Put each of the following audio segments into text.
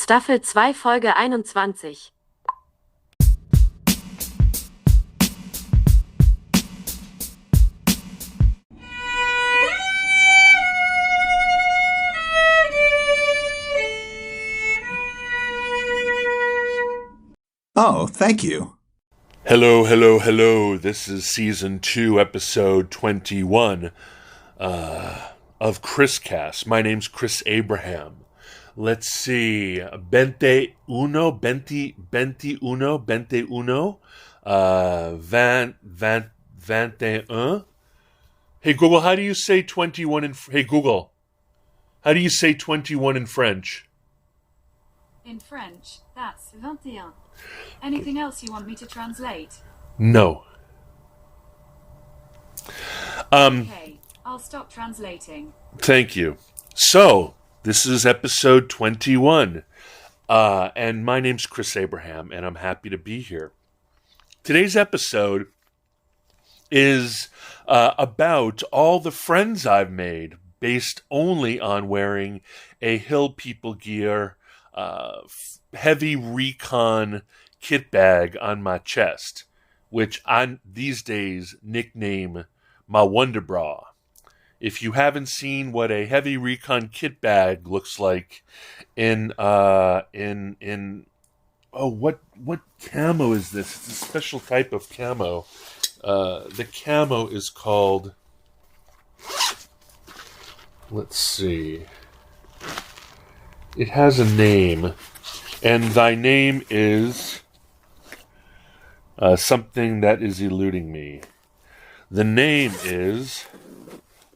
Staffel 2 Folge 21. Oh, thank you. Hello, hello, hello. This is season 2, episode 21 of Chris Cast. My name's Chris Abraham. Let's see. 21. Hey, Google, how do you say 21 in... Hey, Google, how do you say 21 in French? In French, that's 21. Anything else you want me to translate? No. Okay, I'll stop translating. Thank you. So, this is episode 21. And my name's Chris Abraham, and I'm happy to be here. Today's episode is about all the friends I've made based only on wearing a Hill People Gear heavy recon kit bag on my chest, which I these days nickname my Wonder Bra. If you haven't seen what a heavy recon kit bag looks like what camo is this? It's a special type of camo. The camo is called, let's see. It has a name, and thy name is something that is eluding me. The name is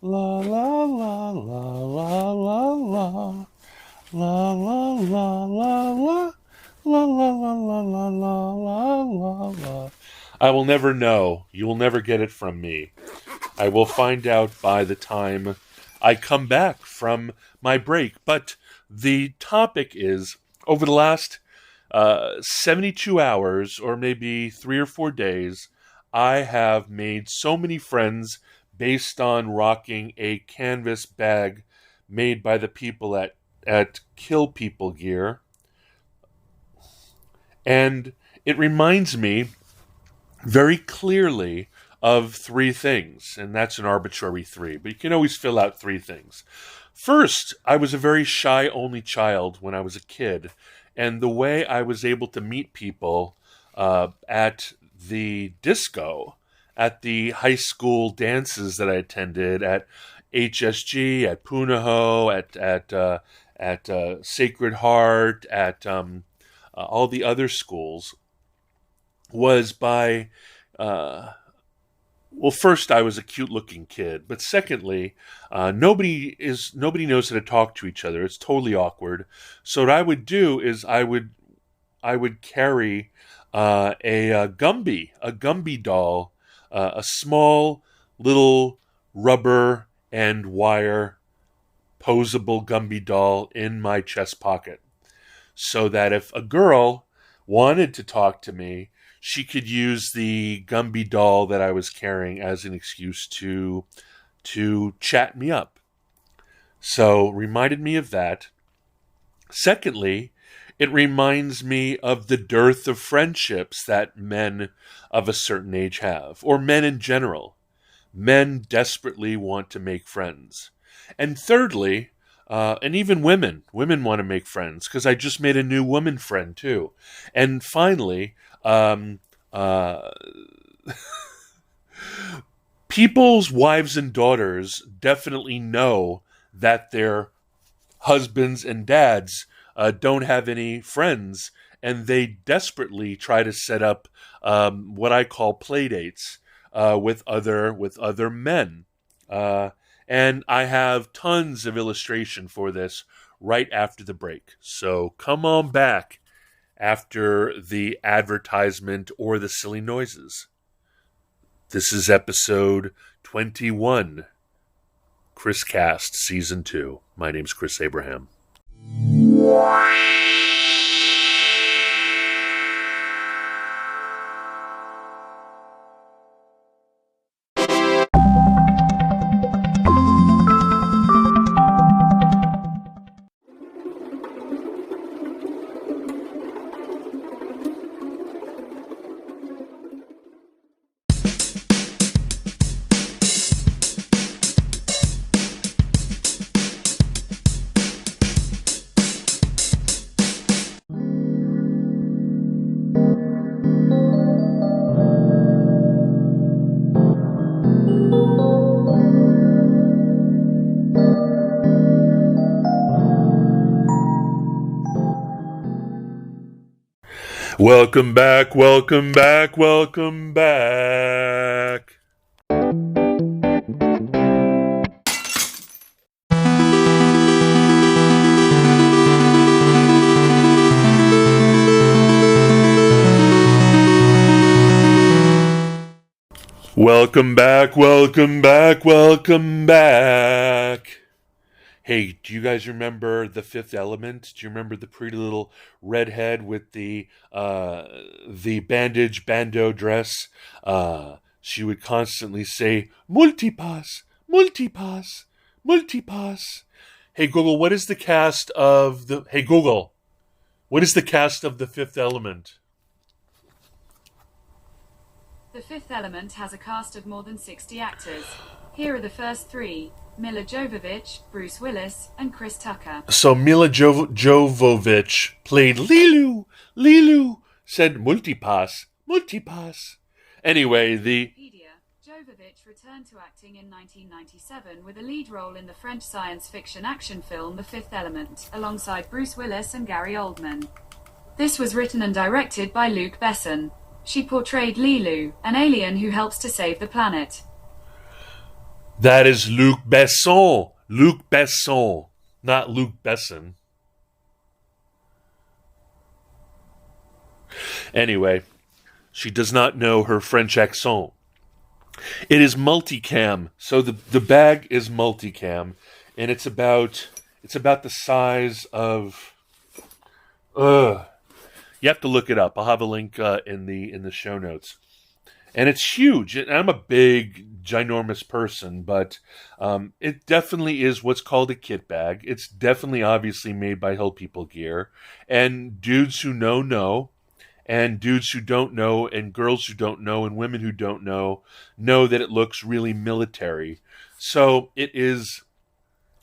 la la la la la la la la la la la la la la la la la la la. I will never know. You will never get it from me. I will find out by the time I come back from my break. But the topic is, over the last 72 hours, or maybe 3 or 4 days, I have made so many friends based on rocking a canvas bag made by the people at Kill People Gear. And it reminds me very clearly of 3 things, and that's an arbitrary 3, but you can always fill out 3 things. First, I was a very shy only child when I was a kid, and the way I was able to meet people at the disco, at the high school dances that I attended, at HSG, at Punahou, at Sacred Heart, at all the other schools, was by... Well, first, I was a cute-looking kid, but secondly, nobody knows how to talk to each other. It's totally awkward. So what I would do is I would carry a Gumby doll, a small little rubber and wire posable Gumby doll in my chest pocket, so that if a girl wanted to talk to me, she could use the Gumby doll that I was carrying as an excuse to chat me up. So, reminded me of that. Secondly, it reminds me of the dearth of friendships that men of a certain age have, or men in general. Men desperately want to make friends. And thirdly, and even women want to make friends, because I just made a new woman friend too. And finally, people's wives and daughters definitely know that their husbands and dads don't have any friends, and they desperately try to set up what I call play dates with other men. And I have tons of illustration for this right after the break. So come on back after the advertisement or the silly noises. This is episode 21, Chris Cast, Season 2. My name's Chris Abraham. Welcome back, welcome back, welcome back. Welcome back, welcome back, welcome back. Hey, do you guys remember The Fifth Element? Do you remember the pretty little redhead with the bandage bandeau dress? She would constantly say, "Multipass, multipass, multipass." Hey Google, what is the cast of the? Hey Google, what is the cast of The Fifth Element? The Fifth Element has a cast of more than 60 actors. Here are the first three: Mila Jovovich, Bruce Willis, and Chris Tucker. So Mila Jovovich played Lilu. Lilu said multipass, multipass. Anyway, the Wikipedia, Jovovich returned to acting in 1997 with a lead role in the French science fiction action film The Fifth Element, alongside Bruce Willis and Gary Oldman. This was written and directed by Luc Besson. She portrayed Lilu, an alien who helps to save the planet. that is Luc Besson. Luc Besson, not Luc Besson. Anyway, she does not know her French accent. It is multicam, so the bag is multicam, and it's about the size of. You have to look it up. I'll have a link in the show notes, and it's huge. And I'm a big, ginormous person, but it definitely is what's called a kit bag. It's definitely obviously made by Hill People Gear, and dudes who know. And dudes who don't know, and girls who don't know, and women who don't know that it looks really military. So it is,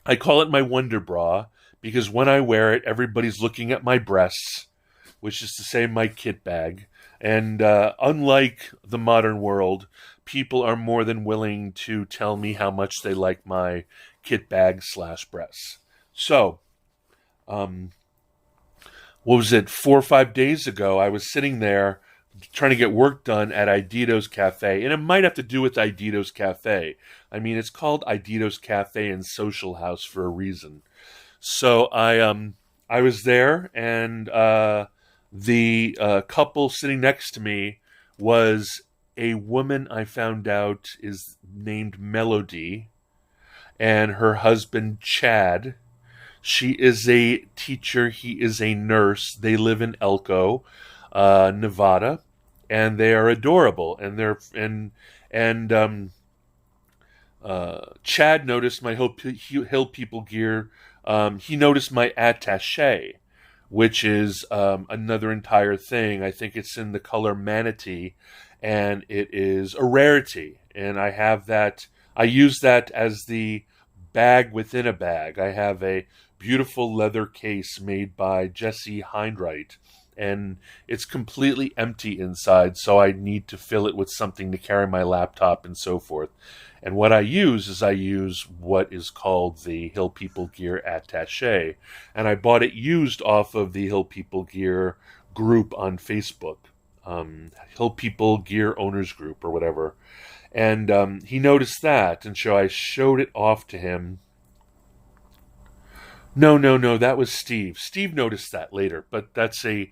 I call it my Wonder Bra, because when I wear it, everybody's looking at my breasts, which is to say my kit bag. And unlike the modern world, people are more than willing to tell me how much they like my kit bag / breasts. So, what was it, 4 or 5 days ago, I was sitting there trying to get work done at Idito's Cafe, and it might have to do with Idito's Cafe. I mean, it's called Idito's Cafe and Social House for a reason. So I was there, and the couple sitting next to me was a woman I found out is named Melody, and her husband Chad. She is a teacher. He is a nurse. They live in Elko, Nevada, and they are adorable. Chad noticed my Hill People Gear. He noticed my attaché, which is another entire thing. I think it's in the color manatee, and it is a rarity. And I have that. I use that as the bag within a bag. I have a beautiful leather case made by Jesse Heinrich, and it's completely empty inside, so I need to fill it with something to carry my laptop and so forth. And what I use is what is called the Hill People Gear Attaché, and I bought it used off of the Hill People Gear group on Facebook, Hill People Gear Owners Group or whatever. And he noticed that, and so I showed it off to him. No, that was Steve. Steve noticed that later, but I'm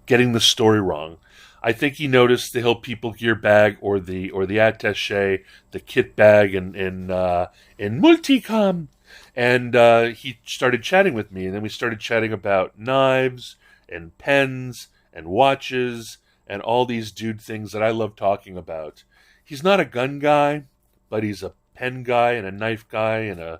getting the story wrong. I think he noticed the Hill People Gear bag or the attaché, the kit bag in Multicom, and he started chatting with me, and then we started chatting about knives and pens and watches and all these dude things that I love talking about. He's not a gun guy, but he's a pen guy and a knife guy and a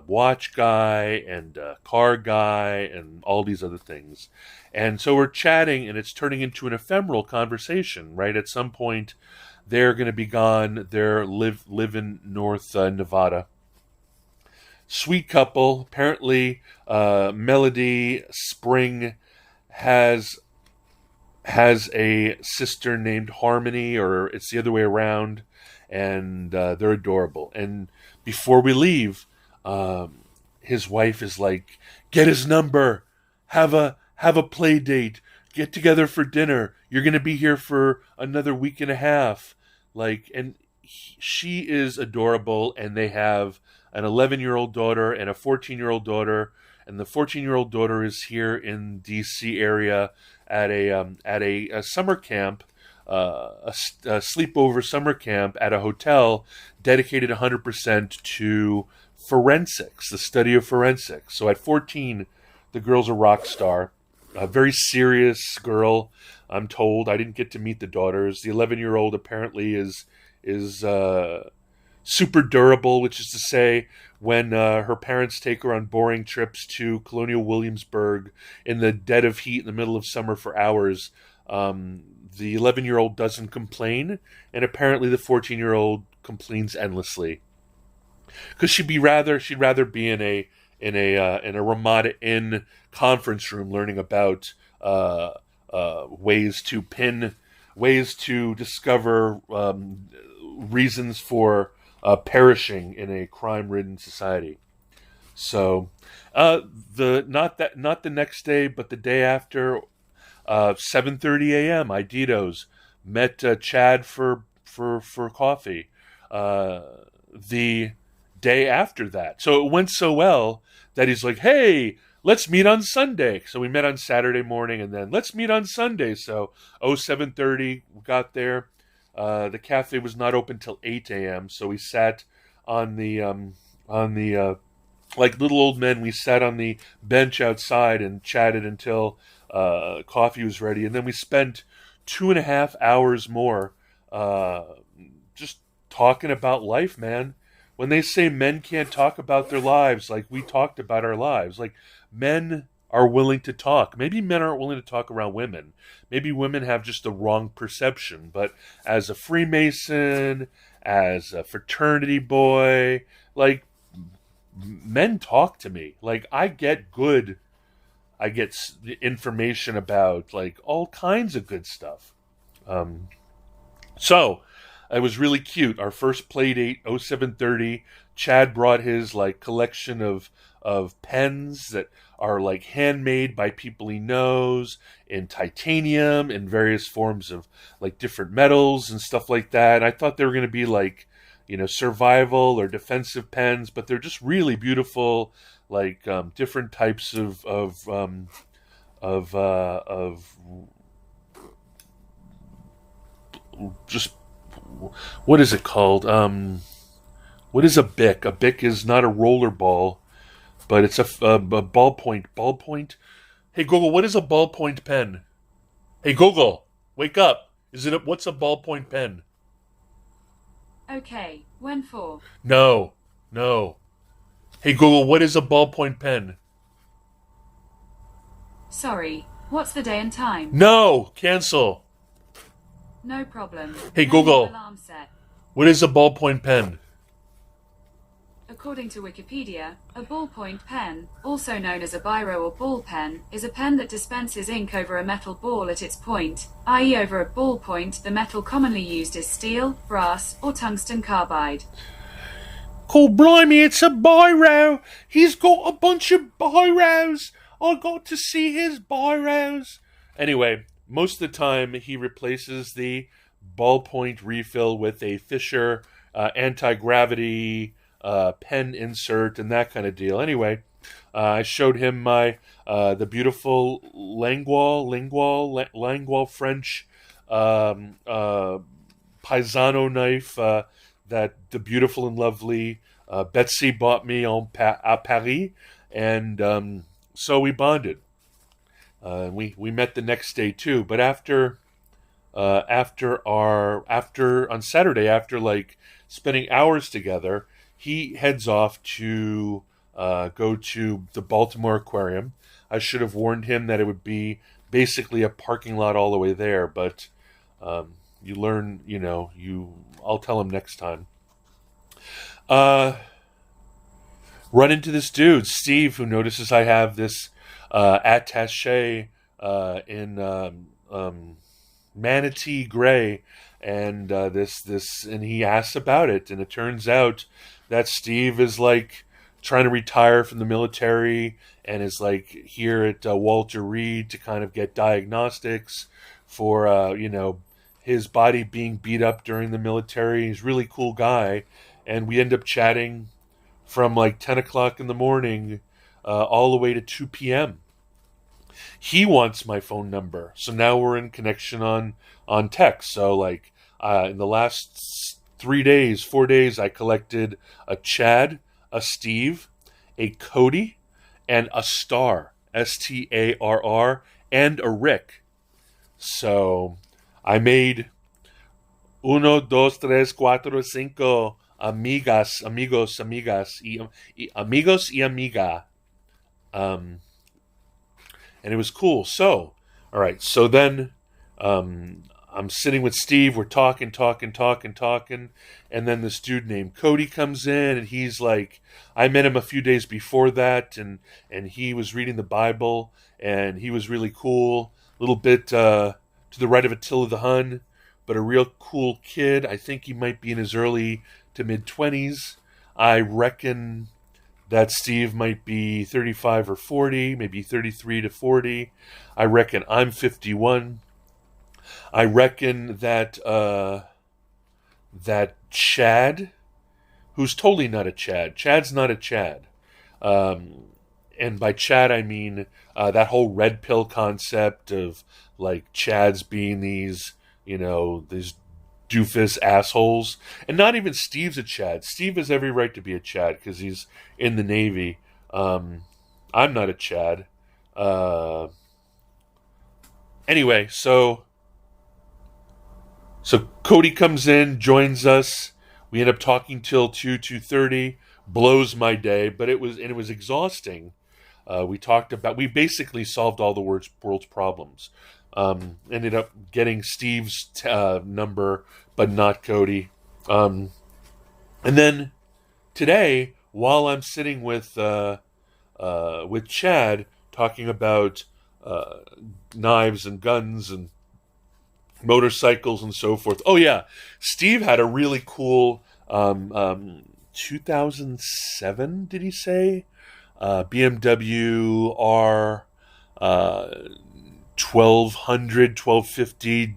watch guy and a car guy and all these other things. And so we're chatting, and it's turning into an ephemeral conversation, right? At some point, they're going to be gone. They're live in North Nevada. Sweet couple. Apparently, Melody Spring has a sister named Harmony, or it's the other way around, and they're adorable. And before we leave, his wife is like, get his number, have a play date, get together for dinner. You're gonna be here for another week and a half. Like, and she is adorable, and they have an 11-year-old daughter and a 14-year-old daughter, and the 14-year-old daughter is here in D.C. area at a summer camp, a sleepover summer camp at a hotel dedicated 100% to forensics, the study of forensics. So at 14, the girl's a rock star, a very serious girl. I'm told. I didn't get to meet the daughters. The 11-year-old apparently is super durable, which is to say, when her parents take her on boring trips to Colonial Williamsburg in the dead of heat in the middle of summer for hours, the 11-year-old doesn't complain, and apparently the 14-year-old complains endlessly because she'd rather be in a Ramada Inn conference room learning about ways to discover reasons for perishing in a crime-ridden society. So, not the next day, but the day after, 7:30 a.m. Iditos met Chad for coffee. The day after that, so it went so well that he's like, "Hey, let's meet on Sunday." So we met on Saturday morning, and then let's meet on Sunday. So 7:30, we got there. The cafe was not open till 8 a.m. So we sat on the like little old men. We sat on the bench outside and chatted until coffee was ready, and then we spent 2.5 hours more just talking about life, man. When they say men can't talk about their lives, like we talked about our lives, like men are willing to talk. Maybe men aren't willing to talk around women. Maybe women have just the wrong perception. But as a Freemason, as a fraternity boy, like men talk to me. Like I get information about like all kinds of good stuff. So it was really cute. Our first play date, 07:30. Chad brought his like collection of pens that are like handmade by people he knows in titanium in various forms of like different metals and stuff like that. And I thought they were going to be like, survival or defensive pens, but they're just really beautiful, like different types of just, what is it called? What is a bic? A bic is not a roller ball, but it's a ballpoint. Ballpoint. Hey Google, what is a ballpoint pen? Hey Google, wake up. What's a ballpoint pen? Okay, when for? No. Hey Google, what is a ballpoint pen? Sorry, what's the day and time? No, cancel. No problem. Hey When Google, is the alarm set? what is a ballpoint pen? According to Wikipedia, a ballpoint pen, also known as a biro or ball pen, is a pen that dispenses ink over a metal ball at its point, i.e. over a ball point. The metal commonly used is steel, brass, or tungsten carbide. Oh, blimey, it's a biro. He's got a bunch of biros. I got to see his biros. Anyway, most of the time he replaces the ballpoint refill with a Fisher anti-gravity pen insert and that kind of deal. Anyway, I showed him my the beautiful Langual French Paisano knife that the beautiful and lovely Betsy bought me à Paris, and so we bonded. We met the next day too, but after on Saturday, after like spending hours together, he heads off to go to the Baltimore Aquarium. I should have warned him that it would be basically a parking lot all the way there, but you learn, I'll tell him next time. Run into this dude, Steve, who notices I have this attaché in manatee gray, and and he asks about it, and it turns out that Steve is like trying to retire from the military and is like here at Walter Reed to kind of get diagnostics for his body being beat up during the military. He's a really cool guy, and we end up chatting from like 10 o'clock in the morning all the way to 2 p.m. He wants my phone number, so now we're in connection on text. So like in the last 3 days, 4 days, I collected a Chad, a Steve, a Cody, and a Star, Starr, and a Rick. So I made uno, dos, tres, cuatro, cinco amigas, amigos, amigas, amigos y amiga. And it was cool. So, all right. So then I'm sitting with Steve. We're talking. And then this dude named Cody comes in, and he's like, I met him a few days before that, and he was reading the Bible, and he was really cool. A little bit to the right of Attila the Hun, but a real cool kid. I think he might be in his early to mid-20s. I reckon that Steve might be 35 or 40, maybe 33 to 40. I reckon I'm 51. I reckon that that Chad, who's totally not a Chad. Chad's not a Chad. And by Chad, I mean that whole red pill concept of like Chads being these doofus assholes. And not even Steve's a Chad. Steve has every right to be a Chad because he's in the Navy. I'm not a Chad. Anyway, so Cody comes in, joins us. We end up talking till 2:30. Blows my day, but it was exhausting. We basically solved all the world's problems. Ended up getting Steve's number, but not Cody. And then today, while I'm sitting with Chad talking about knives and guns and motorcycles and so forth. Oh yeah, Steve had a really cool 2007. Did he say BMW R 1200 1250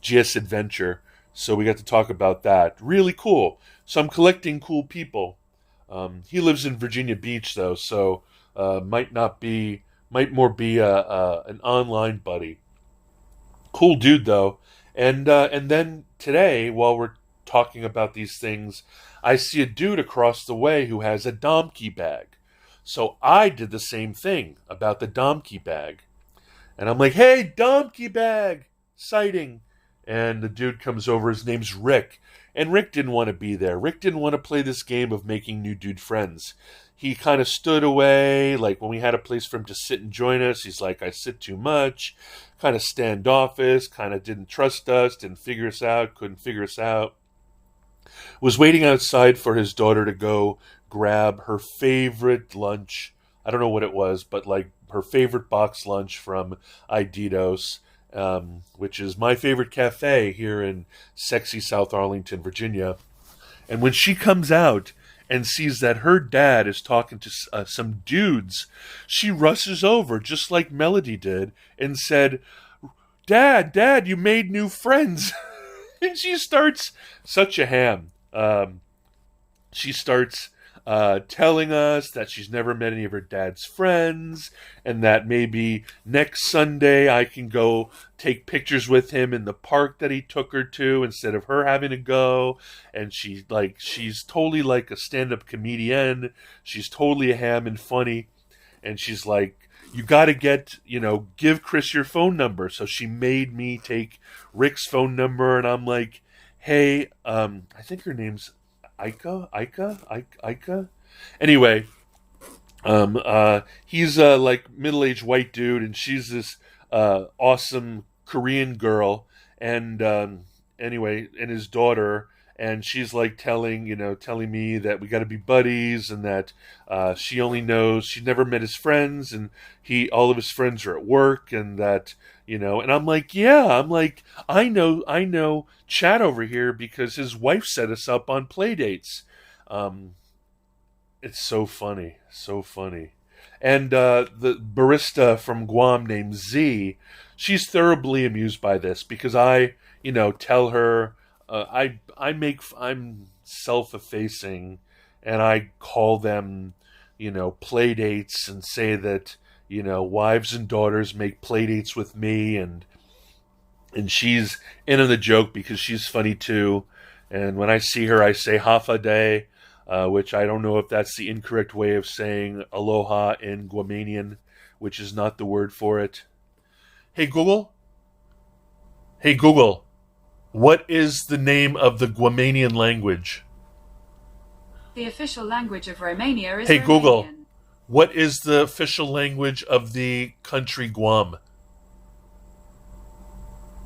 GS Adventure? So we got to talk about that. Really cool. So I'm collecting cool people. He lives in Virginia Beach though, so might more be an online buddy. Cool dude though. And then today, while we're talking about these things, I see a dude across the way who has a Domkey bag. So I did the same thing about the Domkey bag. And I'm like, hey, Domkey bag, sighting. And the dude comes over, his name's Rick. And Rick didn't want to be there. Rick didn't want to play this game of making new dude friends. He kind of stood away, like when we had a place for him to sit and join us, he's like, I sit too much, kind of standoffish, kind of didn't trust us, didn't figure us out, couldn't figure us out. Was waiting outside for his daughter to go grab her favorite lunch. I don't know what it was, but like her favorite box lunch from Iditos, which is my favorite cafe here in sexy South Arlington, Virginia. And when she comes out and sees that her dad is talking to some dudes, she rushes over, just like Melody did, and said, Dad, you made new friends. And she starts, such a ham. She starts telling us that she's never met any of her dad's friends, and that maybe next Sunday I can go take pictures with him in the park that he took her to instead of her having to go. And she's totally like a stand-up comedian. She's totally a ham and funny. And she's like, you got to give Chris your phone number. So she made me take Rick's phone number, and I'm like, hey, I think her name's Ika. Anyway, he's a like middle-aged white dude, and she's this awesome Korean girl, and anyway, and his daughter, and she's like telling me that we got to be buddies, and that she never met his friends, and all of his friends are at work, and that and I'm like, I know Chad over here because his wife set us up on play dates. It's so funny, so funny. And the barista from Guam named Z, she's thoroughly amused by this because tell her I'm self-effacing, and I call them, play dates, and say that wives and daughters make play dates with me, and she's in on the joke because she's funny too. And when I see her, I say "Hafa day," which I don't know if that's the incorrect way of saying aloha in Guamanian, which is not the word for it. Hey Google, hey Google, what is the name of the Guamanian language? The official language of Romania is Hey Google, Romanian. what is the official language of the country Guam?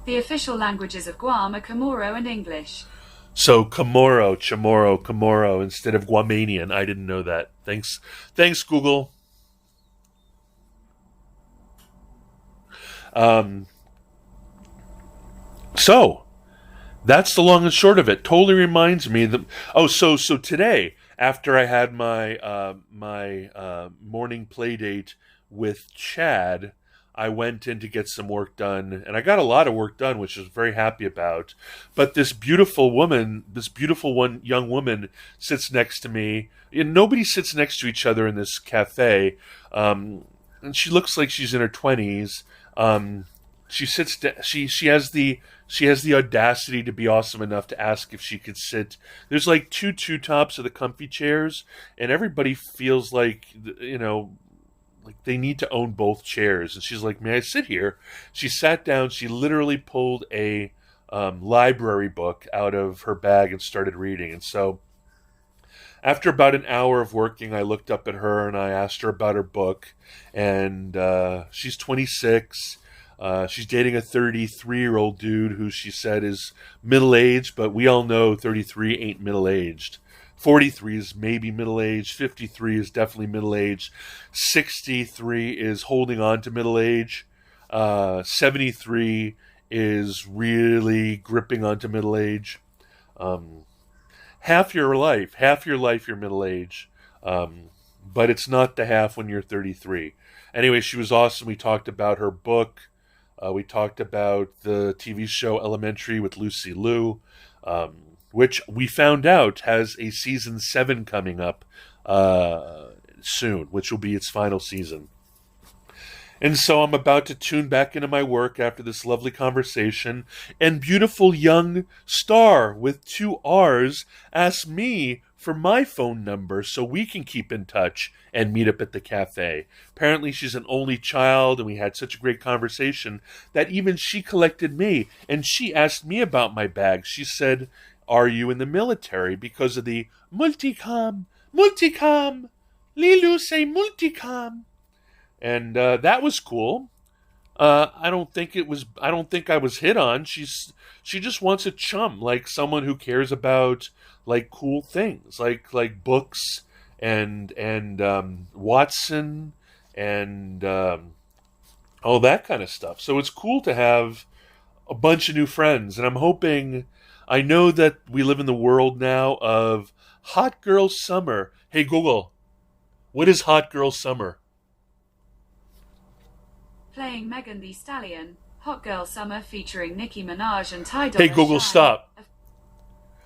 The official languages of Guam are Chamorro and English. So Chamorro, Chamorro, Chamorro instead of Guamanian. I didn't know that. Thanks, Google. Um, so that's the long and short of it. Totally reminds me that. Oh, so today after I had my morning play date with Chad, I went in to get some work done, and I got a lot of work done, which I was very happy about. But this beautiful woman, young woman, sits next to me. And nobody sits next to each other in this cafe, and she looks like she's in her 20s. She sits. She has the audacity to be awesome enough to ask if she could sit. There's like two tops of the comfy chairs, and everybody feels like like they need to own both chairs. And she's like, "May I sit here?" She sat down. She literally pulled a library book out of her bag and started reading. And so, after about an hour of working, I looked up at her and I asked her about her book. And she's 26. She's dating a 33-year-old dude who she said is middle-aged, but we all know 33 ain't middle-aged. 43 is maybe middle-aged. 53 is definitely middle-aged. 63 is holding on to middle age. 73 is really gripping onto middle age. Um, half your life, you're middle age. But it's not the half when you're 33. Anyway, she was awesome. We talked about her book. We talked about the TV show Elementary with Lucy Liu, which we found out has a season 7 coming up soon, which will be its final season. And so I'm about to tune back into my work after this lovely conversation, and beautiful young Star with 2 R's asked me for my phone number so we can keep in touch and meet up at the cafe. Apparently she's an only child, and we had such a great conversation that even she collected me, and she asked me about my bag. She said, "Are you in the military?" Because of the multicam, Lilu say multicam. And that was cool. I don't think it was. I don't think I was hit on. She just wants a chum, like someone who cares about like cool things, like books and Watson and all that kind of stuff. So it's cool to have a bunch of new friends, and I'm hoping. I know that we live in the world now of hot girl summer. Hey Google, what is hot girl summer? Playing Megan Thee Stallion, Hot Girl Summer featuring Nicki Minaj and Ty Hey Dolla Google, $ign. stop.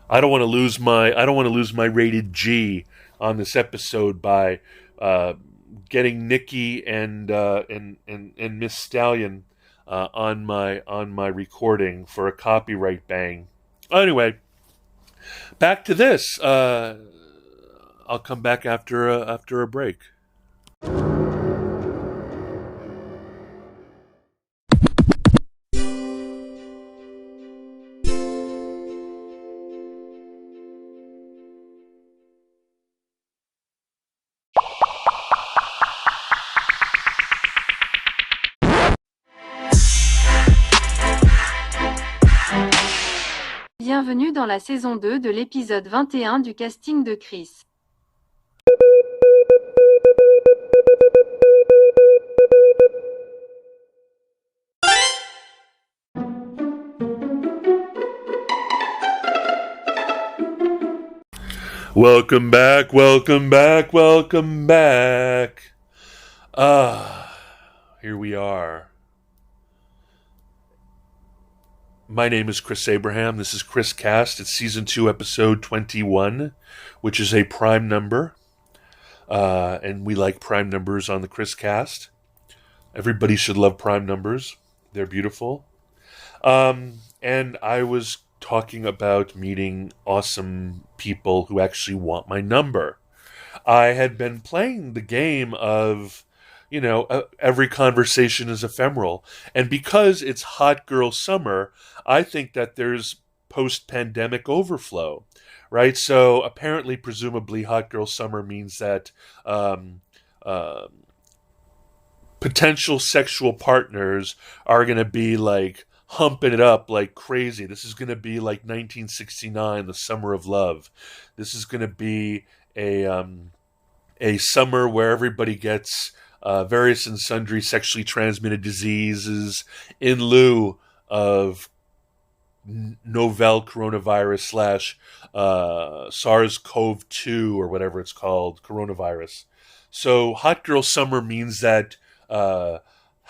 I don't want to lose my rated G on this episode by getting Nicki and Miss Stallion on my recording for a copyright bang. Anyway, back to this. I'll come back after a break. Bienvenue dans la saison 2 de l'épisode 21 du casting de Chris. Welcome back, welcome back, welcome back. Here we are. My name is Chris Abraham. This is Chris Cast. It's Season 2, Episode 21, which is a prime number. And we like prime numbers on the Chris Cast. Everybody should love prime numbers. They're beautiful. And I was talking about meeting awesome people who actually want my number. I had been playing the game of, every conversation is ephemeral. And because it's hot girl summer, I think that there's post-pandemic overflow, right? So apparently, presumably, hot girl summer means that potential sexual partners are going to be like humping it up like crazy. This is going to be like 1969, the summer of love. This is going to be a summer where everybody gets various and sundry sexually transmitted diseases in lieu of novel coronavirus / SARS-CoV-2 or whatever it's called, coronavirus. So hot girl summer means that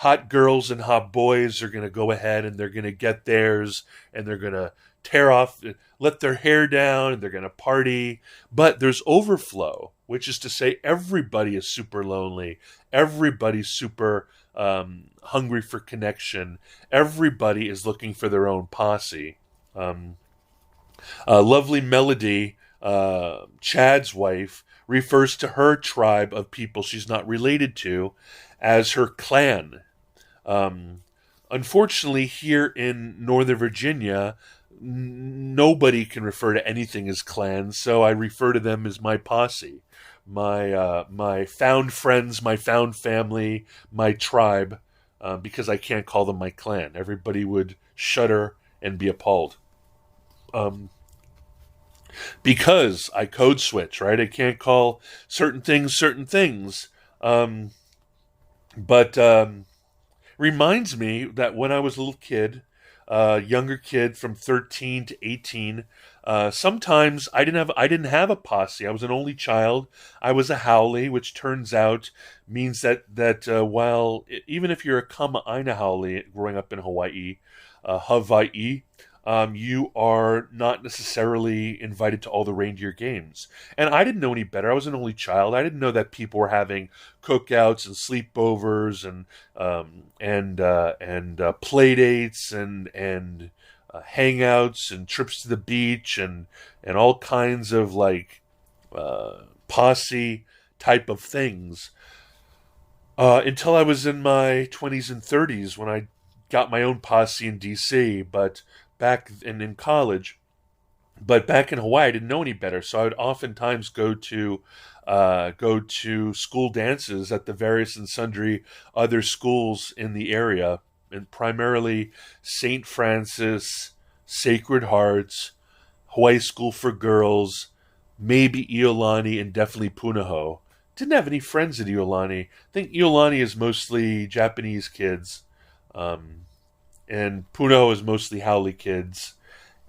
hot girls and hot boys are going to go ahead and they're going to get theirs and they're going to tear off, let their hair down, and they're going to party. But there's overflow, which is to say everybody is super lonely. Everybody's super hungry for connection. Everybody is looking for their own posse. Lovely Melody, Chad's wife, refers to her tribe of people she's not related to as her clan. Unfortunately, here in Northern Virginia, nobody can refer to anything as clan, so I refer to them as my posse, my found friends, my found family, my tribe, because I can't call them my clan. Everybody would shudder and be appalled. Because I code switch, right? I can't call certain things. But reminds me that when I was a little kid, younger kid from 13 to 18, sometimes I didn't have a posse. I was an only child. I was a haole, which turns out means that while even if you're a Kama'aina haole growing up in Hawaii, you are not necessarily invited to all the reindeer games. And I didn't know any better. I was an only child. I didn't know that people were having cookouts and sleepovers and play dates and hangouts and trips to the beach and all kinds of like posse type of things until I was in my 20s and 30s when I got my own posse in DC, but back in college. But back in Hawaii, I didn't know any better, so I would oftentimes go to school dances at the various and sundry other schools in the area, and primarily St. Francis, Sacred Hearts, Hawaii School for Girls, maybe Iolani, and definitely Punahou. Didn't have any friends at Iolani. I think Iolani is mostly Japanese kids. And Punahou is mostly haole kids.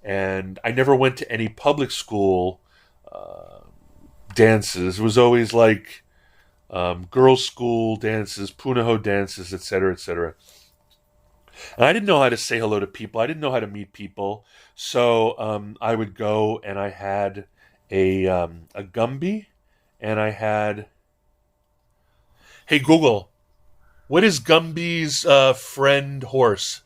And I never went to any public school dances. It was always like girls' school dances, Punahou dances, etc., etc. And I didn't know how to say hello to people. I didn't know how to meet people. So I would go and I had a Gumby and I had... Hey, Google, what is Gumby's friend horse?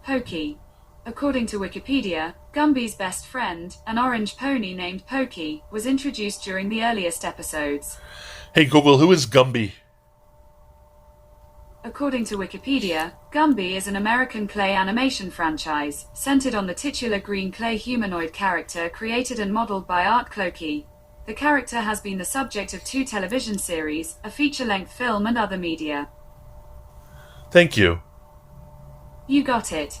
Pokey. According to Wikipedia, Gumby's best friend, an orange pony named Pokey, was introduced during the earliest episodes. Hey Google, who is Gumby? According to Wikipedia, Gumby is an American clay animation franchise, centered on the titular green clay humanoid character created and modeled by Art Clokey. The character has been the subject of 2 television series, a feature-length film and other media. Thank you. You got it.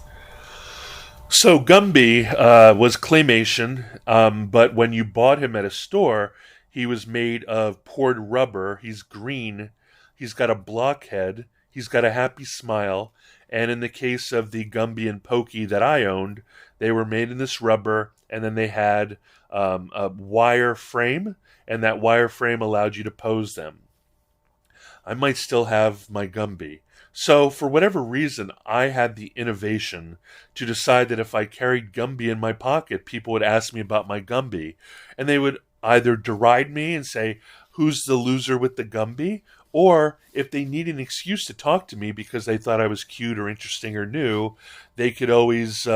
So Gumby was claymation, but when you bought him at a store, he was made of poured rubber. He's green. He's got a blockhead. He's got a happy smile. And in the case of the Gumby and Pokey that I owned, They were made in this rubber, and then they had a wire frame, and that wire frame allowed you to pose them. I might still have my Gumby. So, for whatever reason, I had the innovation to decide that if I carried Gumby in my pocket, people would ask me about my Gumby. And they would either deride me and say, "Who's the loser with the Gumby?" Or if they need an excuse to talk to me because they thought I was cute or interesting or new, they could always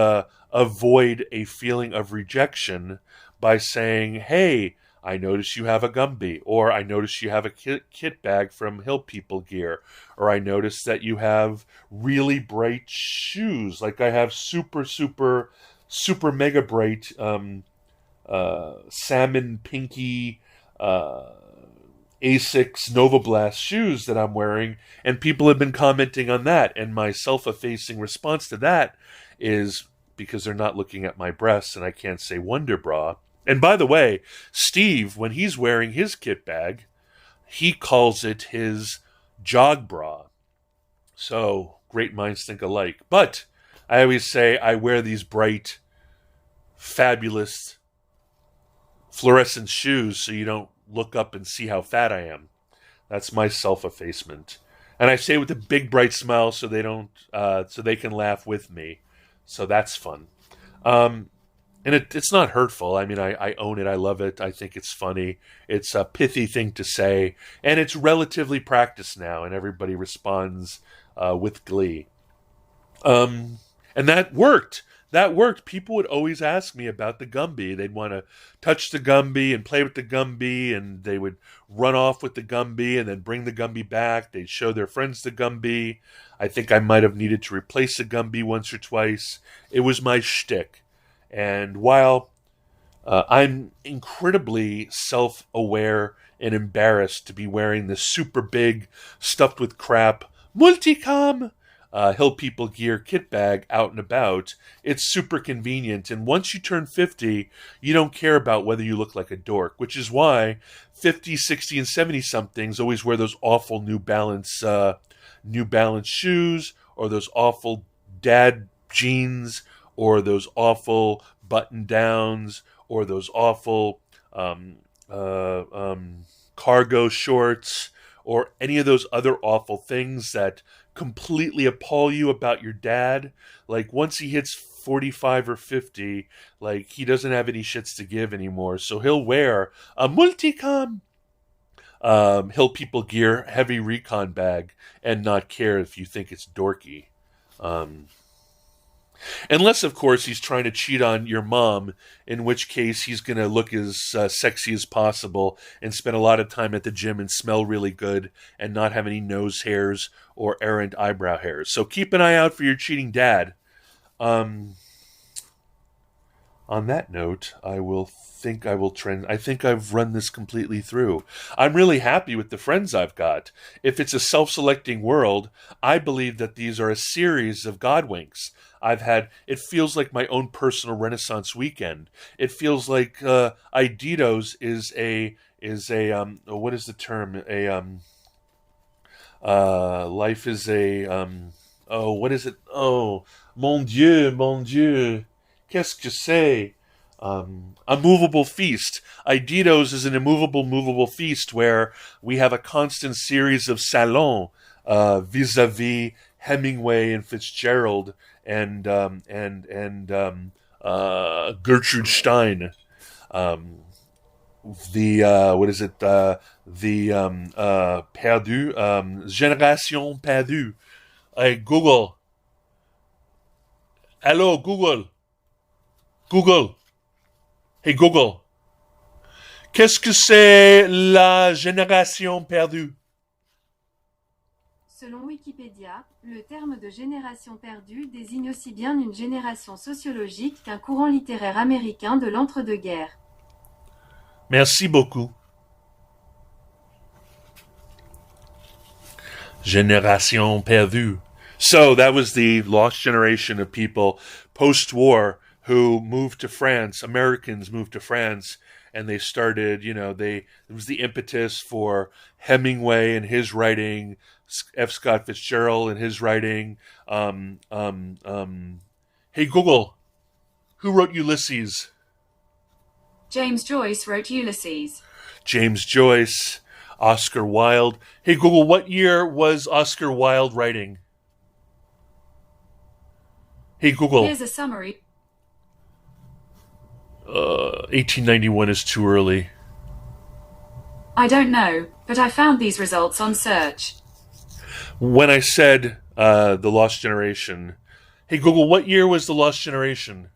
avoid a feeling of rejection by saying, "Hey, I notice you have a Gumby," or "I notice you have a kit bag from Hill People Gear," or "I notice that you have really bright shoes, like I have super mega bright salmon pinky Asics Nova Blast shoes that I'm wearing," and people have been commenting on that, and my self-effacing response to that is, because they're not looking at my breasts and I can't say Wonder Bra. And by the way, Steve, when he's wearing his kit bag, he calls it his jog bra. So, great minds think alike. But I always say I wear these bright, fabulous, fluorescent shoes so you don't look up and see how fat I am. That's my self-effacement. And I say it with a big, bright smile so they can laugh with me. So that's fun. And it's not hurtful. I mean, I own it. I love it. I think it's funny. It's a pithy thing to say. And it's relatively practiced now, and everybody responds with glee. And that worked. That worked. People would always ask me about the Gumby. They'd want to touch the Gumby and play with the Gumby, and they would run off with the Gumby and then bring the Gumby back. They'd show their friends the Gumby. I think I might have needed to replace the Gumby once or twice. It was my shtick. And while I'm incredibly self-aware and embarrassed to be wearing this super big, stuffed with crap, multicom Hill People Gear kit bag out and about, it's super convenient. And once you turn 50, you don't care about whether you look like a dork, which is why 50, 60, and 70-somethings always wear those awful New Balance shoes, or those awful dad jeans, or those awful button downs, or those awful cargo shorts, or any of those other awful things that completely appall you about your dad. Like, once he hits 45 or 50, like, he doesn't have any shits to give anymore. So he'll wear a multicom Hill People Gear heavy recon bag and not care if you think it's dorky. Unless, of course, he's trying to cheat on your mom, in which case he's going to look as sexy as possible and spend a lot of time at the gym and smell really good and not have any nose hairs or errant eyebrow hairs. So keep an eye out for your cheating dad. On that note, I think I've run this completely through. I'm really happy with the friends I've got. If it's a self-selecting world, I believe that these are a series of Godwinks. It feels like my own personal Renaissance weekend. It feels like Iditos is a what is the term? Life is what is it? Oh, mon Dieu. Qu'est-ce que c'est? A movable feast. Iditos is an movable feast where we have a constant series of salon vis-a-vis Hemingway and Fitzgerald and Gertrude Stein. Perdu, Génération Perdue. Hey, Google. Hello, Google. Google. Hey, Google. Qu'est-ce que c'est la génération perdue? Selon Wikipédia, le terme de génération perdue désigne aussi bien une génération sociologique qu'un courant littéraire américain de l'entre-deux-guerres. Merci beaucoup. Génération perdue. So that was the lost generation of people post-war who moved to France. Americans moved to France, and they started, it was the impetus for Hemingway and his writing, F. Scott Fitzgerald and his writing. Hey, Google, who wrote Ulysses? James Joyce wrote Ulysses. James Joyce. Oscar Wilde. Hey, Google, what year was Oscar Wilde writing? Hey, Google. Here's a summary. 1891 is too early. I don't know, but I found these results on search. When I said The Lost Generation, hey, Google, what year was The Lost Generation?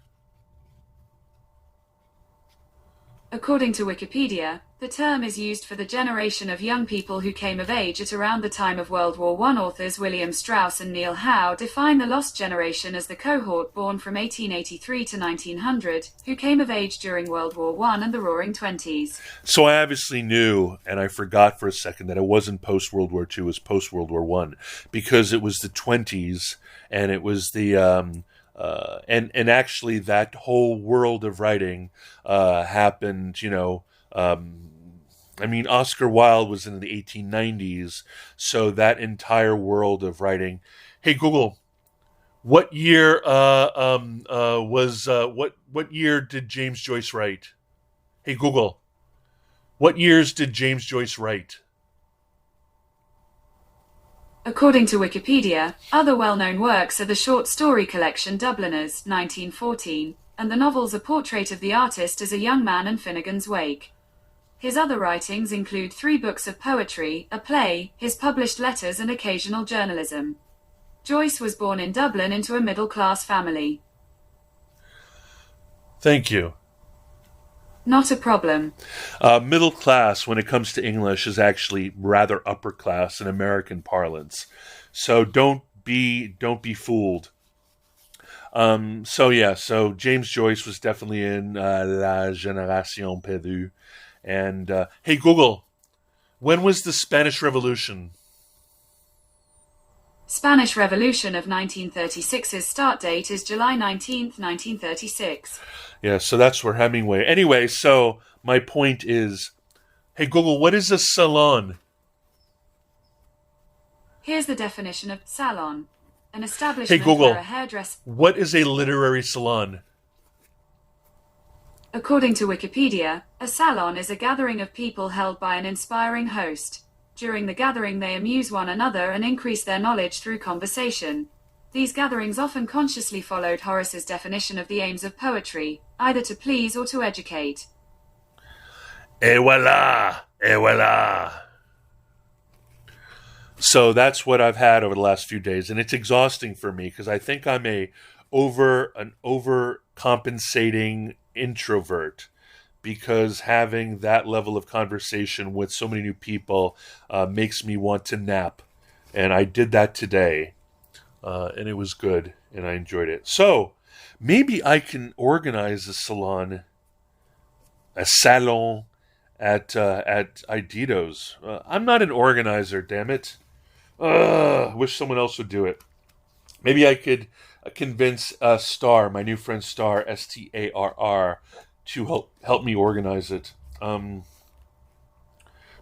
According to Wikipedia, the term is used for the generation of young people who came of age at around the time of World War I. Authors William Strauss and Neil Howe define the lost generation as the cohort born from 1883 to 1900, who came of age during World War I and the Roaring Twenties. So I obviously knew, and I forgot for a second, that it wasn't post-World War II, it was post-World War I, because it was the 20s, and it was the... and actually that whole world of writing happened, Oscar Wilde was in the 1890s, so that entire world of writing. Hey, Google, what year what year did James Joyce write? Hey, Google, what years did James Joyce write? According to Wikipedia, other well-known works are the short story collection Dubliners, 1914, and the novels A Portrait of the Artist as a Young Man and Finnegan's Wake. His other writings include 3 books of poetry, a play, his published letters and occasional journalism. Joyce was born in Dublin into a middle-class family. Thank you. Not a problem. Middle class, when it comes to English, is actually rather upper class in American parlance. So don't be fooled. So James Joyce was definitely in La Génération Perdue. And hey, Google, when was the Spanish Revolution? Spanish Revolution of 1936's start date is July 19th, 1936. Yeah, so that's where Hemingway... Anyway, so my point is, hey, Google, what is a salon? Here's the definition of salon. An establishment Hey, Google, where a hairdresser... what is a literary salon? According to Wikipedia, a salon is a gathering of people held by an inspiring host. During the gathering they amuse one another and increase their knowledge through conversation. These gatherings often consciously followed Horace's definition of the aims of poetry, either to please or to educate. Et voilà! Et voilà! So that's what I've had over the last few days, and it's exhausting for me because I think I'm an overcompensating introvert, because having that level of conversation with so many new people makes me want to nap. And I did that today, and it was good, and I enjoyed it. So maybe I can organize a salon at Idito's. I'm not an organizer, damn it. I wish someone else would do it. Maybe I could convince Star, my new friend Star, Starr, to help me organize it.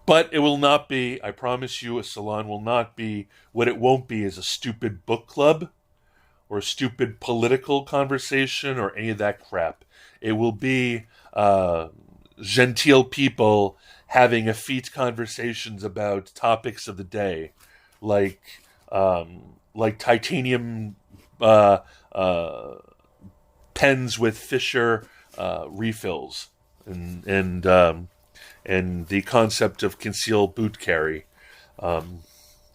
But it will not be, I promise you, a salon will not be, what it won't be is a stupid book club or a stupid political conversation or any of that crap. It will be genteel people having effete conversations about topics of the day, like titanium pens with Fisher refills, and the concept of concealed boot carry.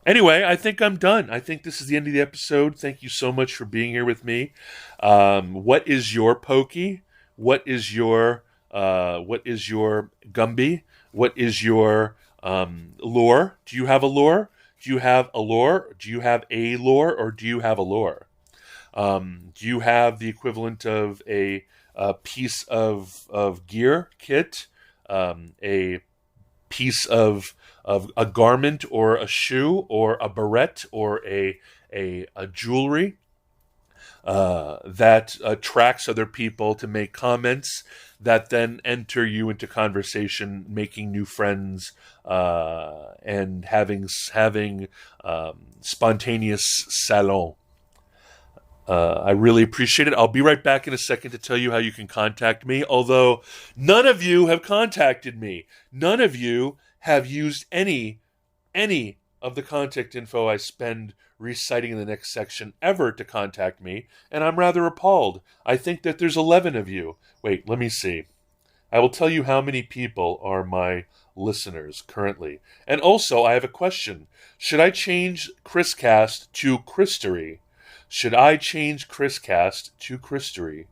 Anyway, I think I'm done. I think this is the end of the episode. Thank you so much for being here with me. What is your pokey? What is your Gumby? What is your lore? Do you have a lore? Do you have a lore? Do you have a lore, or do you have a lore? Do you have the equivalent of a piece of gear kit, a piece of a garment or a shoe or a barrette or a jewelry that attracts other people to make comments that then enter you into conversation, making new friends, and having spontaneous salon. I really appreciate it. I'll be right back in a second to tell you how you can contact me, although none of you have contacted me. None of you have used any of the contact info I spend reciting in the next section ever to contact me, and I'm rather appalled. I think that there's 11 of you. Wait, let me see. I will tell you how many people are my listeners currently. And also, I have a question. Should I change Chriscast to Christery? Should I change Chriscast to Christery?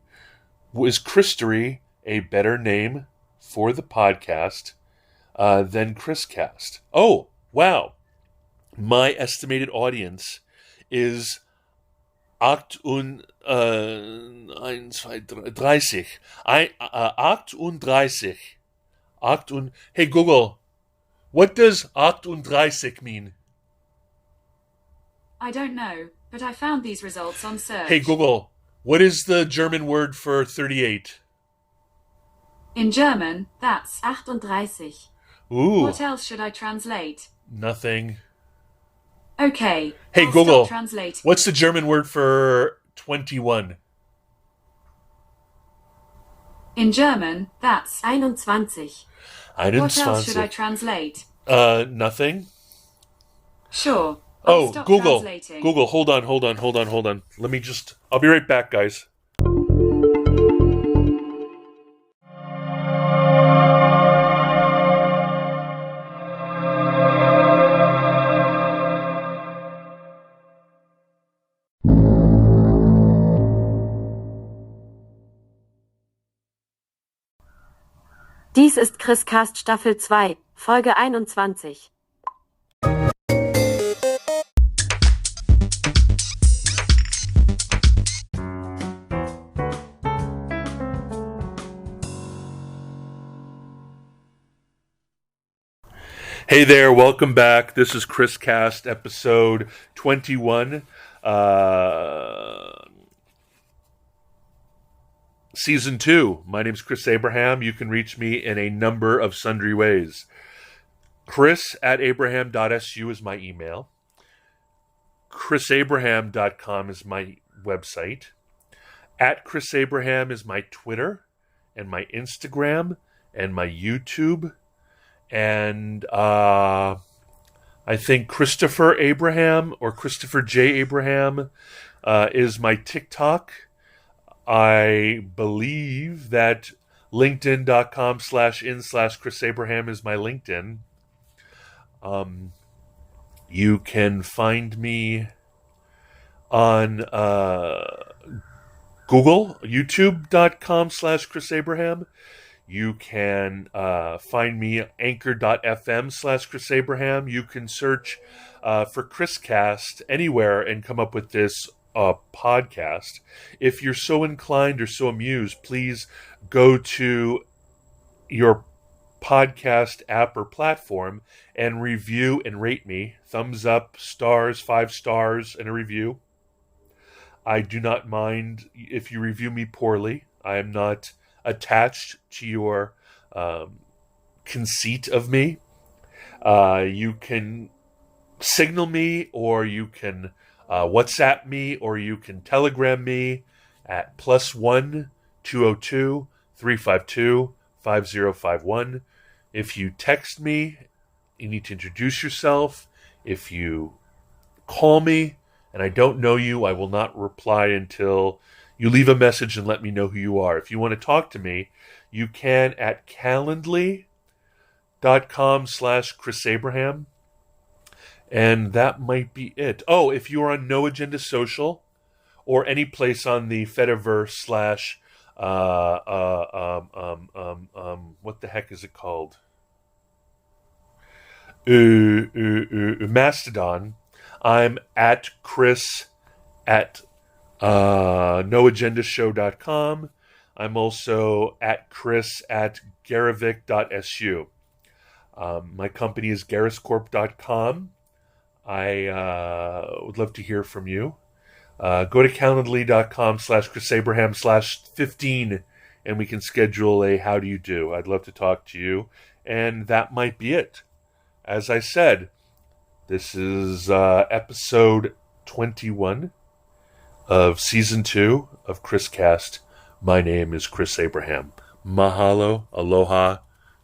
Is Christery a better name for the podcast than Chriscast? Oh, wow. My estimated audience is 38. 38. Hey, Google, what does 38 mean? I don't know, but I found these results on search. Hey, Google, what is the German word for 38? In German, that's 38. Ooh. What else should I translate? Nothing. Okay. Hey, I'll Google, stop translating. what's the German word for 21? In German, that's 21. What else should I translate? Nothing. Sure. I'll stop Google. translating. Google, hold on. I'll be right back, guys. Dies ist Chriscast Staffel 2, Folge 21. Hey there, welcome back. This is Chriscast episode 21. Season 2. My name's Chris Abraham. You can reach me in a number of sundry ways. Chris@abraham.su is my email. chrisabraham.com is my website. @ChrisAbraham is my Twitter and my Instagram and my YouTube. And I think Christopher Abraham or Christopher J. Abraham is my TikTok. I believe that linkedin.com/in/Chris Abraham is my LinkedIn. You can find me on Google, youtube.com/Chris Abraham. You can find me at anchor.fm/Chris Abraham. You can search for Chriscast anywhere and come up with this podcast. If you're so inclined or so amused, please go to your podcast app or platform and review and rate me. Thumbs up, stars, 5 stars, and a review. I do not mind if you review me poorly. I am not attached to your conceit of me. You can signal me, or you can WhatsApp me, or you can Telegram me at +1 202 352 5051. If you text me, you need to introduce yourself. If you call me and I don't know you, I will not reply until you leave a message and let me know who you are. If you want to talk to me, you can at calendly.com/Chris Abraham. And that might be it. Oh, if you're on No Agenda Social or any place on the Fediverse / what the heck is it called? Mastodon. I'm at Chris at noagendashow.com. I'm also at Chris at Garavik.su. My company is garriscorp.com. I would love to hear from you. Go to calendly.com/Chris Abraham/15 and we can schedule a how do you do. I'd love to talk to you. And that might be it. As I said, this is episode 21. of Season 2 of Chris Cast. My name is Chris Abraham. Mahalo, aloha,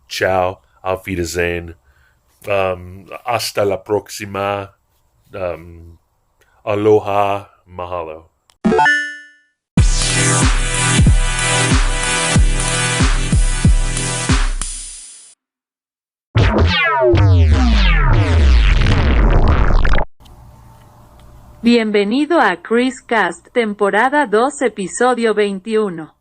ciao, auf Wiedersehen, hasta la próxima, aloha, mahalo. Bienvenido a Chris Cast, temporada 2, episodio 21.